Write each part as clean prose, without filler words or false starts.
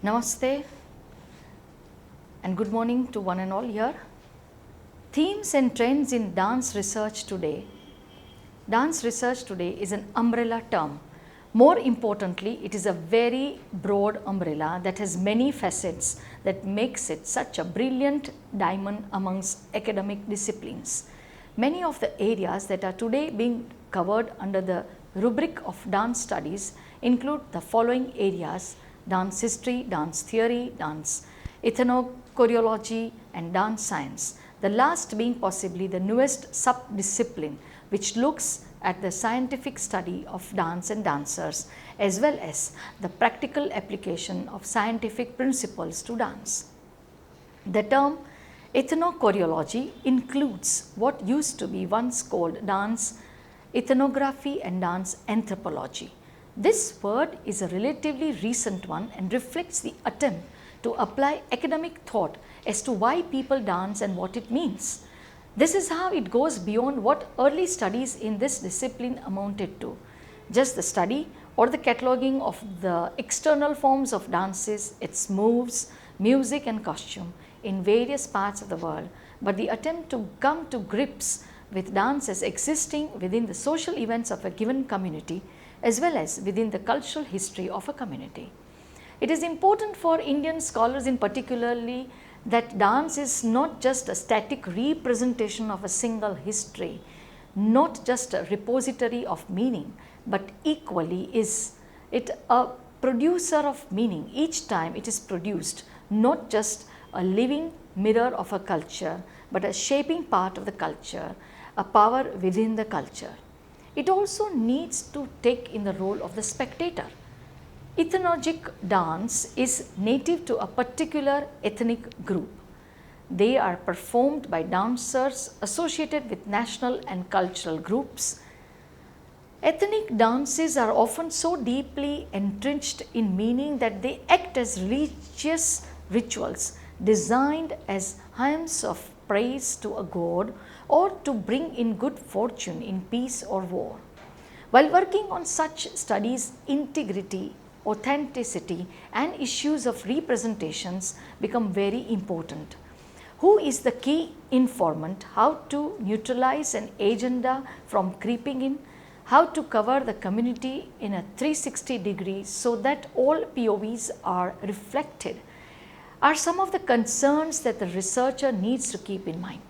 Namaste and good morning to one and all here. Themes and trends in dance research today. Dance research today is an umbrella term. More importantly, it is a very broad umbrella that has many facets that makes it such a brilliant diamond amongst academic disciplines. Many of the areas that are today being covered under the rubric of dance studies include the following areas: dance history, dance theory, dance ethnochoreology and dance science. The last being possibly the newest sub-discipline which looks at the scientific study of dance and dancers as well as the practical application of scientific principles to dance. The term ethnochoreology includes what used to be once called dance ethnography and dance anthropology. This word is a relatively recent one and reflects the attempt to apply academic thought as to why people dance and what it means. This is how it goes beyond what early studies in this discipline amounted to, just the study or the cataloguing of the external forms of dances, its moves, music and costume in various parts of the world, but the attempt to come to grips with dance as existing within the social events of a given community as well as within the cultural history of a community. It is important for Indian scholars in particularly that dance is not just a static representation of a single history, not just a repository of meaning, but equally is it a producer of meaning each time it is produced, not just a living mirror of a culture, but a shaping part of the culture, a power within the culture. It also needs to take in the role of the spectator. Ethnologic dance is native to a particular ethnic group. They are performed by dancers associated with national and cultural groups. Ethnic dances are often so deeply entrenched in meaning that they act as religious rituals designed as hymns of praise to a god or to bring in good fortune in peace or war. While working on such studies, integrity, authenticity and issues of representations become very important. Who is the key informant? How to neutralize an agenda from creeping in? How to cover the community in a 360 degrees so that all POVs are reflected are some of the concerns that the researcher needs to keep in mind.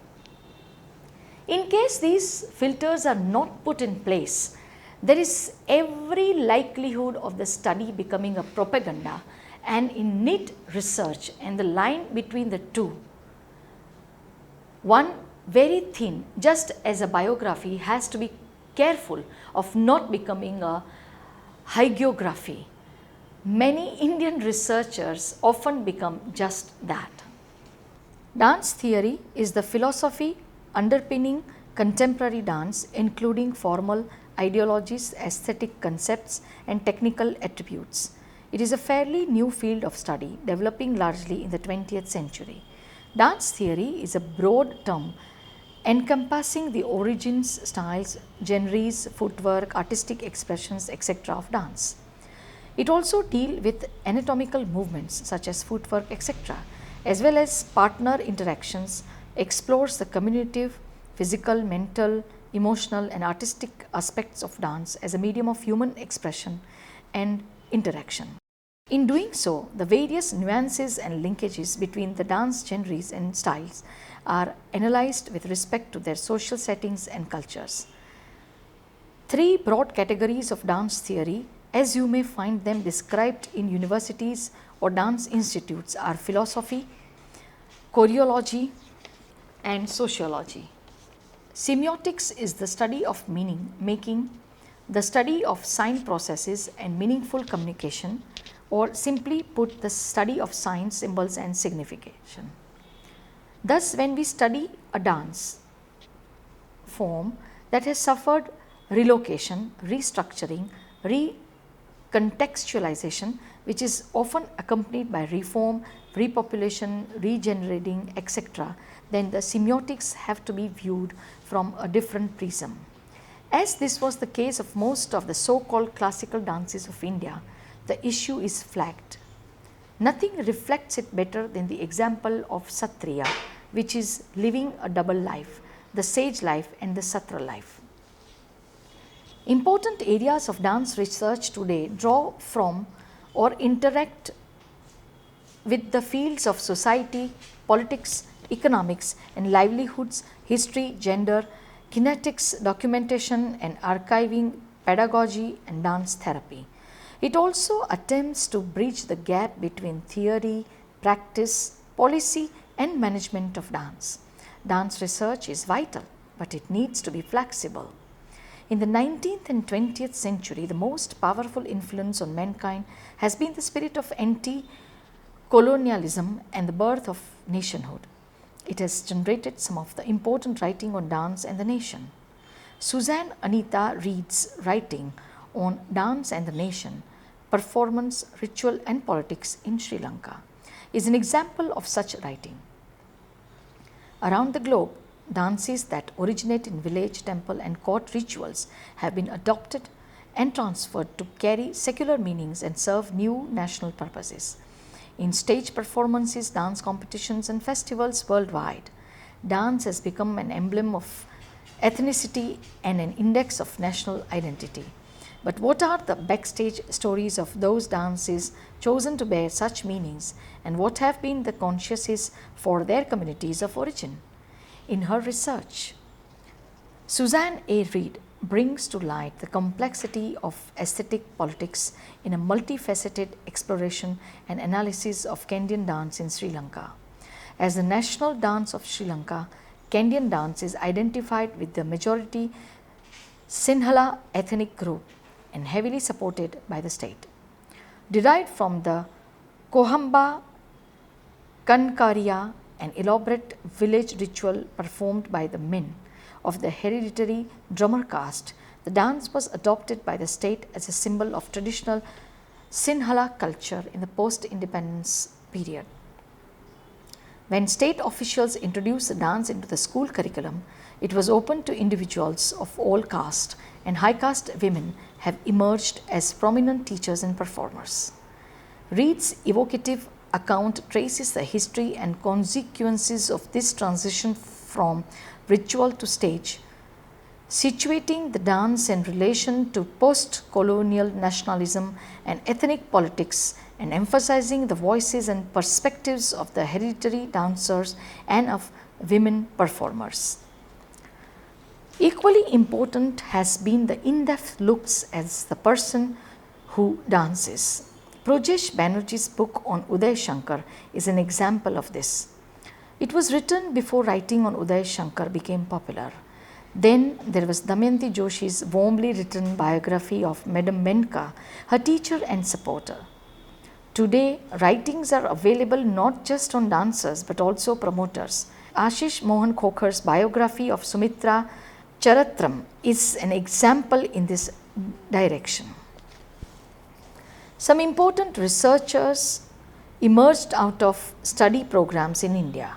In case these filters are not put in place, there is every likelihood of the study becoming a propaganda and in neat research, and the line between the two, one very thin, just as a biography has to be careful of not becoming a hagiography. Many Indian researchers often become just that. Dance theory is the philosophy underpinning contemporary dance, including formal ideologies, aesthetic concepts and technical attributes. It is a fairly new field of study developing largely in the 20th century. Dance theory is a broad term encompassing the origins, styles, genres, footwork, artistic expressions, etc. of dance. It also deals with anatomical movements such as footwork, etc., as well as partner interactions, explores the cumulative, physical, mental, emotional and artistic aspects of dance as a medium of human expression and interaction. In doing so, the various nuances and linkages between the dance genres and styles are analyzed with respect to their social settings and cultures. Three broad categories of dance theory, as you may find them described in universities or dance institutes, are philosophy, choreology and sociology. Semiotics is the study of meaning making, the study of sign processes and meaningful communication, or simply put, the study of signs, symbols and signification. Thus, when we study a dance form that has suffered relocation, restructuring, recontextualization, which is often accompanied by reform, repopulation, regenerating, etc., then the semiotics have to be viewed from a different prism. As this was the case of most of the so-called classical dances of India, the issue is flagged. Nothing reflects it better than the example of Satriya, which is living a double life, the sage life and the Satra life. Important areas of dance research today draw from or interact with the fields of society, politics, economics and livelihoods, history, gender, kinetics, documentation and archiving, pedagogy and dance therapy. It also attempts to bridge the gap between theory, practice, policy and management of dance. Dance research is vital, but it needs to be flexible. In the 19th and 20th century, the most powerful influence on mankind has been the spirit of anti-colonialism and the birth of nationhood. It has generated some of the important writing on dance and the nation. Suzanne Anita Reid's writing on dance and the nation, performance, ritual and politics in Sri Lanka is an example of such writing. Around the globe, dances that originate in village, temple and court rituals have been adopted and transferred to carry secular meanings and serve new national purposes. In stage performances, dance competitions and festivals worldwide, dance has become an emblem of ethnicity and an index of national identity. But what are the backstage stories of those dances chosen to bear such meanings, and what have been the consciences for their communities of origin? In her research, Suzanne A. Reid brings to light the complexity of aesthetic politics in a multifaceted exploration and analysis of Kandyan dance in Sri Lanka. As the national dance of Sri Lanka, Kandyan dance is identified with the majority Sinhala ethnic group and heavily supported by the state. Derived from the Kohamba Kankariya, an elaborate village ritual performed by the men of the hereditary drummer caste, the dance was adopted by the state as a symbol of traditional Sinhala culture in the post-independence period. When state officials introduced the dance into the school curriculum, it was open to individuals of all caste, and high caste women have emerged as prominent teachers and performers. Reid's evocative account traces the history and consequences of this transition from ritual to stage, situating the dance in relation to post-colonial nationalism and ethnic politics and emphasizing the voices and perspectives of the hereditary dancers and of women performers. Equally important has been the in-depth looks at the person who dances. Prajesh Banerjee's book on Uday Shankar is an example of this. It was written before writing on Uday Shankar became popular. Then there was Damayanti Joshi's warmly written biography of Madam Menka, her teacher and supporter. Today, writings are available not just on dancers but also promoters. Ashish Mohan Khokhar's biography of Sumitra Charatram is an example in this direction. Some important researchers emerged out of study programs in India.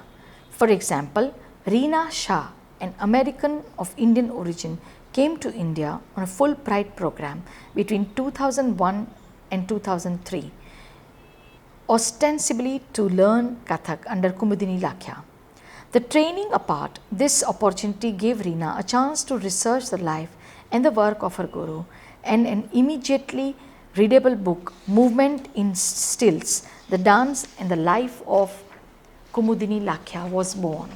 For example, Reena Shah, an American of Indian origin, came to India on a Fulbright program between 2001 and 2003, ostensibly to learn Kathak under Kumudini Lakhya. The training apart, this opportunity gave Reena a chance to research the life and the work of her guru, and an immediately readable book, Movement in Stills, The Dance and the Life of Kumudini Lakhya, was born.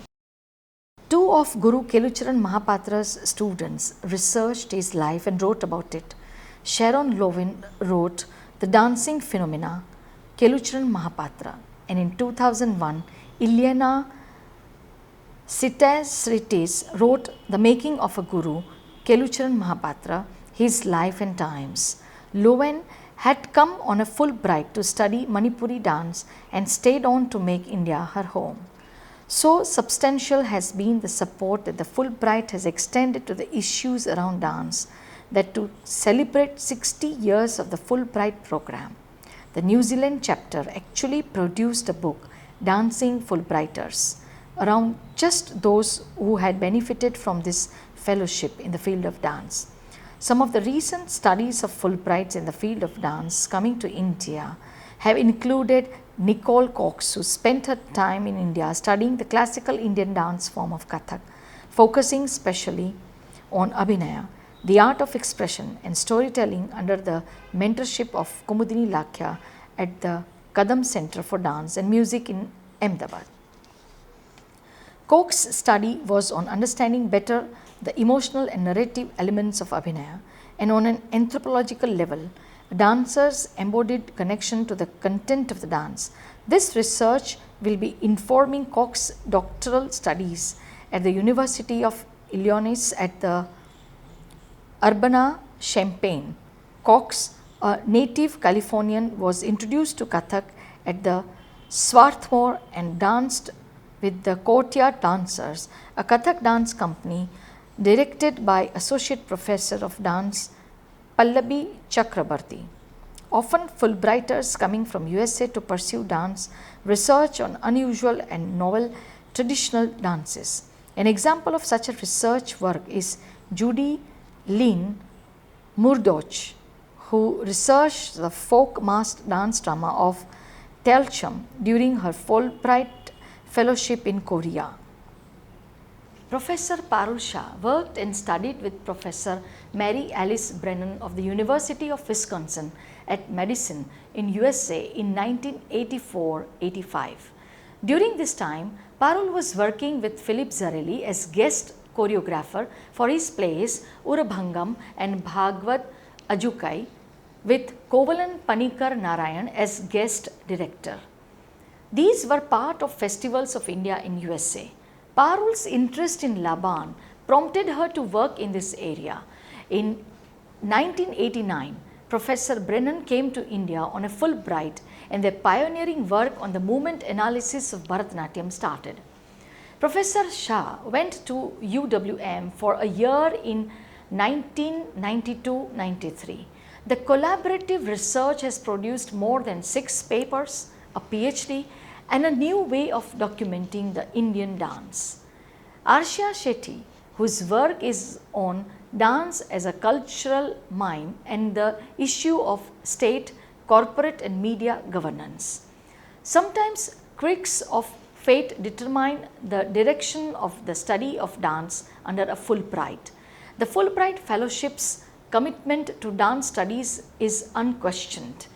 Two of Guru Kelucharan Mahapatra's students researched his life and wrote about it. Sharon Lowen wrote The Dancing Phenomena, Kelucharan Mahapatra, and in 2001, Ilyana Sitasritis wrote The Making of a Guru, Kelucharan Mahapatra, His Life and Times. Lowen had come on a Fulbright to study Manipuri dance and stayed on to make India her home. So substantial has been the support that the Fulbright has extended to the issues around dance that to celebrate 60 years of the Fulbright program, the New Zealand chapter actually produced a book, Dancing Fulbrighters, around just those who had benefited from this fellowship in the field of dance. Some of the recent studies of Fulbrights in the field of dance coming to India have included Nicole Cox, who spent her time in India studying the classical Indian dance form of Kathak, focusing specially on Abhinaya, the art of expression and storytelling under the mentorship of Kumudini Lakhya at the Kadam Center for Dance and Music in Ahmedabad. Cox's study was on understanding better the emotional and narrative elements of Abhinaya, and on an anthropological level, a dancer's embodied connection to the content of the dance. This research will be informing Cox's doctoral studies at the University of Illinois at the Urbana-Champaign. Cox, a native Californian, was introduced to Kathak at the Swarthmore and danced with the Courtyard Dancers, a Kathak dance company directed by Associate Professor of Dance Pallabi Chakrabarti. Often Fulbrighters coming from USA to pursue dance research on unusual and novel traditional dances. An example of such a research work is Judy Lynn Murdoch, who researched the folk masked dance drama of Telcham during her Fulbright fellowship in Korea. Professor Parul Shah worked and studied with Professor Mary Alice Brennan of the University of Wisconsin at Madison in USA in 1984-85. During this time, Parul was working with Philip Zarelli as guest choreographer for his plays Urabhangam and Bhagavad Ajukai, with Kovalan Panikar Narayan as guest director. These were part of festivals of India in USA. Parul's interest in Laban prompted her to work in this area. In 1989, Professor Brennan came to India on a Fulbright, and their pioneering work on the movement analysis of Bharatanatyam started. Professor Shah went to UWM for a year in 1992-93. The collaborative research has produced more than 6 papers, a PhD, and a new way of documenting the Indian dance. Arshia Shetty, whose work is on dance as a cultural mime and the issue of state, corporate and media governance. Sometimes quirks of fate determine the direction of the study of dance under a Fulbright. The Fulbright Fellowship's commitment to dance studies is unquestioned.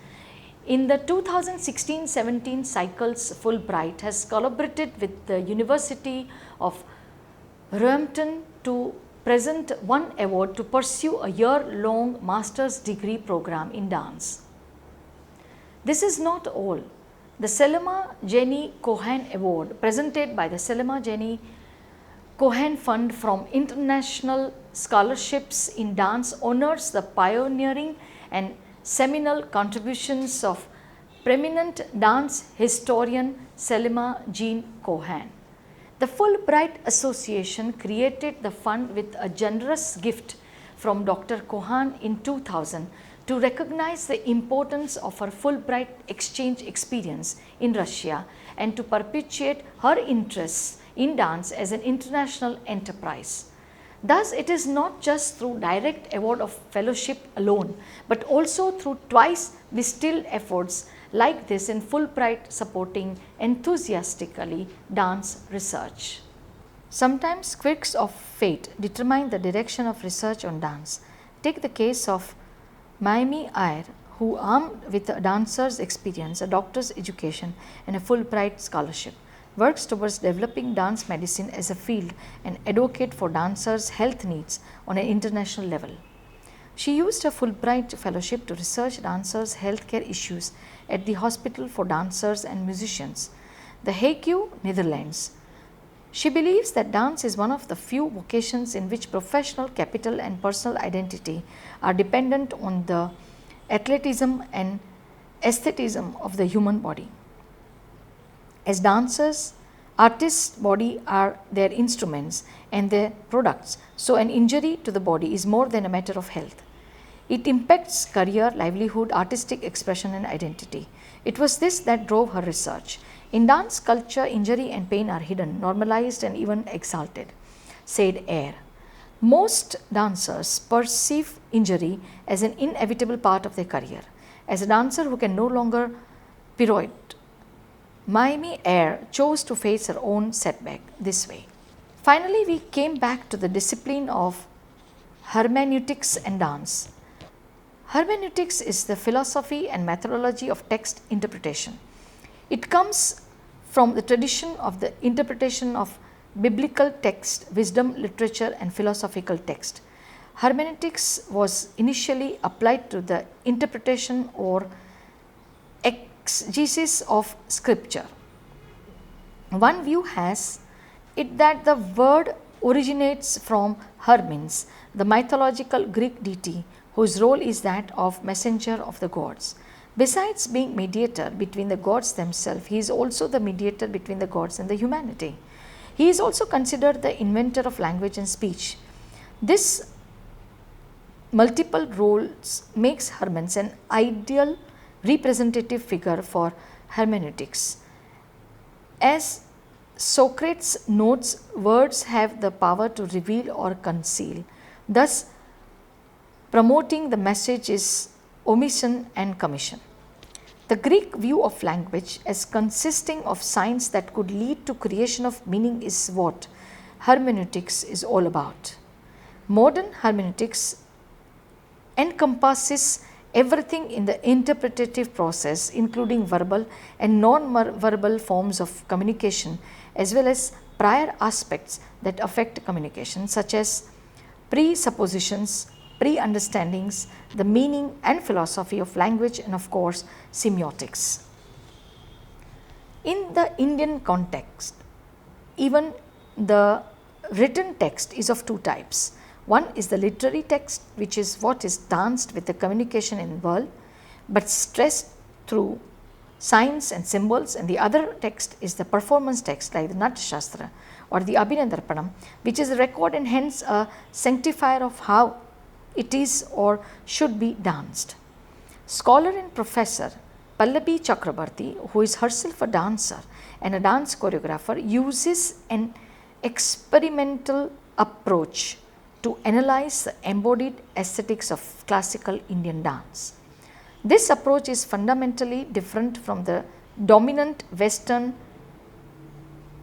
In the 2016-17 cycles, Fulbright has collaborated with the University of Roehampton to present one award to pursue a year-long master's degree program in dance. This is not all. The Selma Jenny Cohen Award, presented by the Selma Jenny Cohen Fund from International Scholarships in Dance, honors the pioneering and seminal contributions of preeminent dance historian Selma Jean Cohen. The Fulbright Association created the fund with a generous gift from Dr. Cohen in 2000 to recognize the importance of her Fulbright exchange experience in Russia and to perpetuate her interests in dance as an international enterprise. Thus, it is not just through direct award of fellowship alone, but also through twice distilled efforts like this in Fulbright supporting enthusiastically dance research. Sometimes quirks of fate determine the direction of research on dance. Take the case of Maimi Iyer, who, armed with a dancer's experience, a doctor's education and a Fulbright scholarship, works towards developing dance medicine as a field and advocate for dancers' health needs on an international level. She used her Fulbright fellowship to research dancers' healthcare issues at the Hospital for Dancers and Musicians, The Hague, Netherlands. She believes that dance is one of the few vocations in which professional capital and personal identity are dependent on the athleticism and aestheticism of the human body. As dancers, artists' body are their instruments and their products, so an injury to the body is more than a matter of health. It impacts career, livelihood, artistic expression and identity. It was this that drove her research. In dance culture, injury and pain are hidden, normalized and even exalted, said Ayer. Most dancers perceive injury as an inevitable part of their career. As a dancer who can no longer Pirouette. Mimi Eyre chose to face her own setback this way. Finally, we came back to the discipline of hermeneutics and dance. Hermeneutics is the philosophy and methodology of text interpretation. It comes from the tradition of the interpretation of biblical text, wisdom, literature and philosophical text. Hermeneutics was initially applied to the interpretation or exegesis of scripture. One view has it that the word originates from Hermes, the mythological Greek deity whose role is that of messenger of the gods. Besides being mediator between the gods themselves, he is also the mediator between the gods and the humanity. He is also considered the inventor of language and speech. This multiple roles makes Hermes an ideal representative figure for hermeneutics. As Socrates notes, words have the power to reveal or conceal. Thus, promoting the message is omission and commission. The Greek view of language as consisting of signs that could lead to creation of meaning is what hermeneutics is all about. Modern hermeneutics encompasses everything in the interpretative process, including verbal and non-verbal forms of communication, as well as prior aspects that affect communication, such as presuppositions, pre-understandings, the meaning and philosophy of language, and of course semiotics. In the Indian context, even the written text is of two types. One is the literary text, which is what is danced with the communication in the world, but stressed through signs and symbols, and the other text is the performance text like the Natashastra or the Abhinandarpanam, which is a record and hence a sanctifier of how it is or should be danced. Scholar and professor Pallabi Chakrabarti, who is herself a dancer and a dance choreographer, uses an experimental approach to analyze the embodied aesthetics of classical Indian dance. This approach is fundamentally different from the dominant Western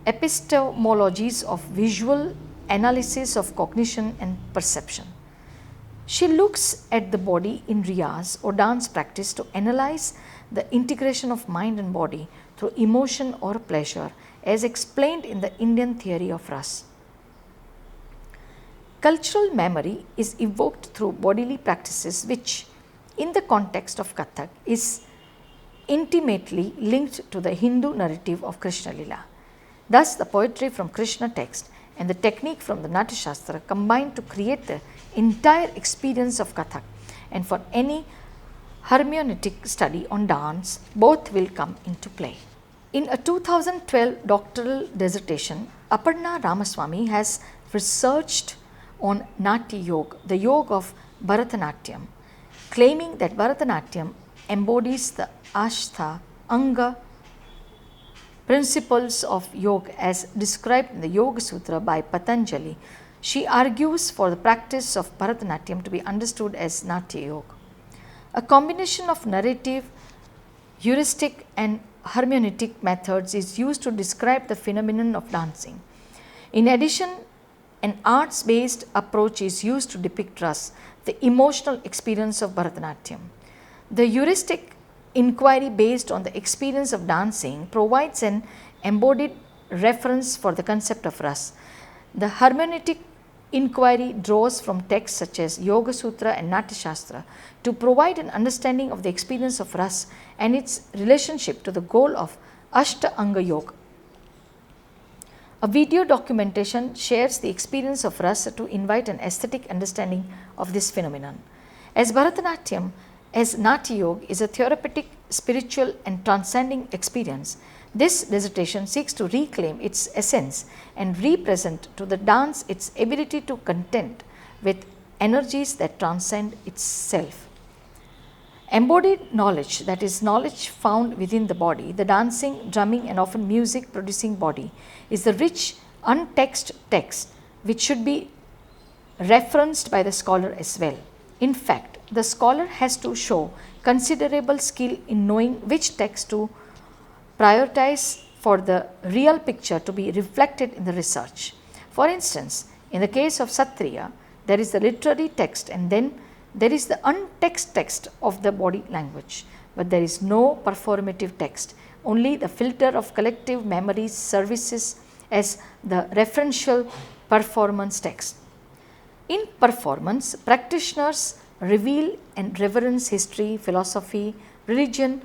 epistemologies of visual analysis of cognition and perception. She looks at the body in riyaz or dance practice to analyze the integration of mind and body through emotion or pleasure, as explained in the Indian theory of Ras. Cultural memory is evoked through bodily practices, which in the context of Kathak is intimately linked to the Hindu narrative of Krishna Lila. Thus, the poetry from Krishna text and the technique from the Natashastra combine to create the entire experience of Kathak, and for any hermeneutic study on dance, both will come into play. In a 2012 doctoral dissertation, Aparna Ramaswamy has researched on Natya Yoga, the yoga of Bharatanatyam, claiming that Bharatanatyam embodies the Ashtha Anga principles of yoga as described in the Yoga Sutra by Patanjali. She argues for the practice of Bharatanatyam to be understood as Natya Yoga. A combination of narrative, heuristic and hermeneutic methods is used to describe the phenomenon of dancing. In addition, an arts-based approach is used to depict Ras, the emotional experience of Bharatanatyam. The heuristic inquiry based on the experience of dancing provides an embodied reference for the concept of Ras. The hermeneutic inquiry draws from texts such as Yoga Sutra and Natya Shastra to provide an understanding of the experience of Ras and its relationship to the goal of Ashta Anga Yoga. A video documentation shares the experience of Rasa to invite an aesthetic understanding of this phenomenon. As Bharatanatyam, as Natya Yoga is a therapeutic, spiritual and transcending experience, this dissertation seeks to reclaim its essence and represent to the dance its ability to contend with energies that transcend itself. Embodied knowledge, that is knowledge found within the body, the dancing, drumming and often music producing body, is the rich untexted text which should be referenced by the scholar as well. In fact, the scholar has to show considerable skill in knowing which text to prioritize for the real picture to be reflected in the research. For instance, in the case of Satriya, there is the literary text and then there is the untexted text of the body language, but there is no performative text, only the filter of collective memories services as the referential performance text. In performance, practitioners reveal and reverence history, philosophy, religion,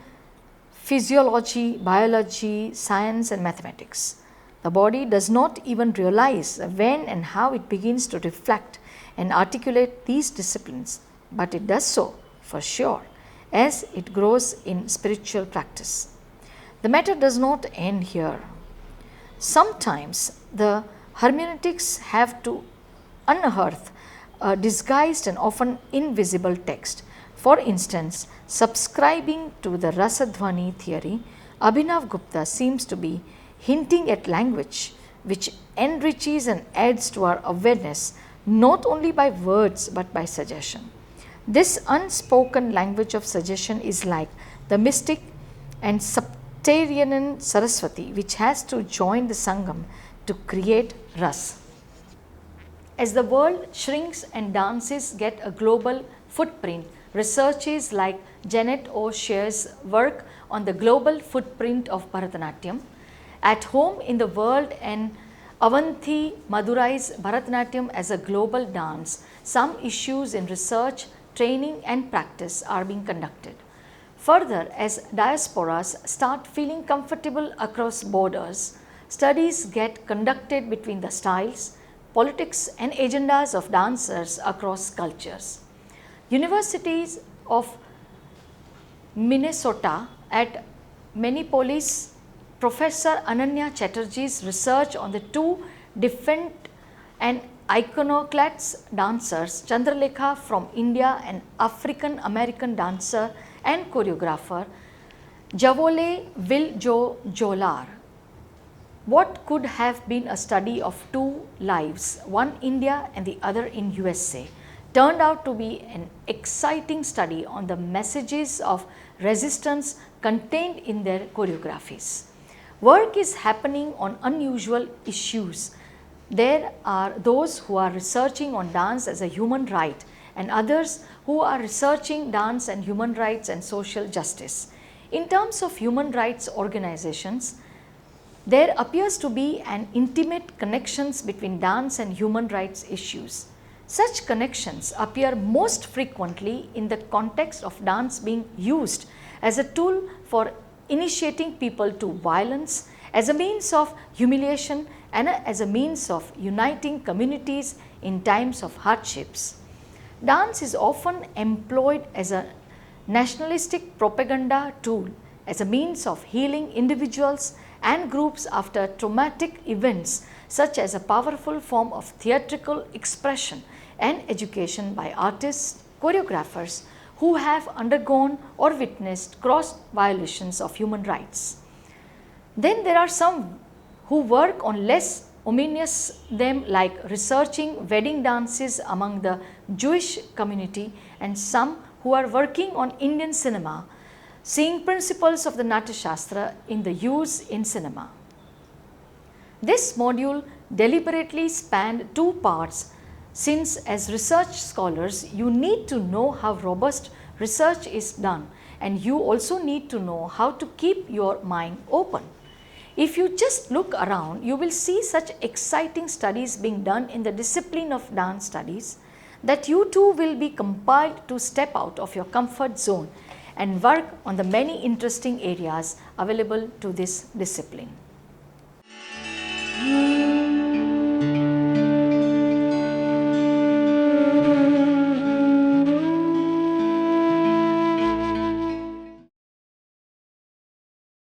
physiology, biology, science and mathematics. The body does not even realize when and how it begins to reflect and articulate these disciplines, but it does so for sure as it grows in spiritual practice. The matter does not end here. Sometimes the hermeneutics have to unearth a disguised and often invisible text. For instance, subscribing to the Rasadhvani theory, Abhinav Gupta seems to be hinting at language which enriches and adds to our awareness not only by words but by suggestion. This unspoken language of suggestion is like the mystic and subterranean Saraswati which has to join the Sangam to create Ras. As the world shrinks and dances get a global footprint, researchers like Janet O'Shea's work on the global footprint of Bharatanatyam, at home in the world and Avanthi Madurai's Bharatanatyam as a global dance, some issues in research, training and practice are being conducted. Further, as diasporas start feeling comfortable across borders, studies get conducted between the styles, politics and agendas of dancers across cultures. Universities of Minnesota at Minneapolis, Professor Ananya Chatterjee's research on the two different and iconoclasts dancers, Chandralekha from India and African American dancer and choreographer Javole Viljojolar. What could have been a study of two lives, one India and the other in USA, turned out to be an exciting study on the messages of resistance contained in their choreographies. Work is happening on unusual issues. There are those who are researching on dance as a human right and others who are researching dance and human rights and social justice. In terms of human rights organizations, there appears to be an intimate connections between dance and human rights issues. Such connections appear most frequently in the context of dance being used as a tool for initiating people to violence, as a means of humiliation and as a means of uniting communities in times of hardships. Dance is often employed as a nationalistic propaganda tool, as a means of healing individuals and groups after traumatic events, such as a powerful form of theatrical expression and education by artists, choreographers who have undergone or witnessed gross violations of human rights. Then there are some who work on less ominous them, like researching wedding dances among the Jewish community, and some who are working on Indian cinema, seeing principles of the Natya Shastra in the use in cinema. This module deliberately spanned two parts, since as research scholars you need to know how robust research is done and you also need to know how to keep your mind open. If you just look around, you will see such exciting studies being done in the discipline of dance studies that you too will be compelled to step out of your comfort zone and work on the many interesting areas available to this discipline.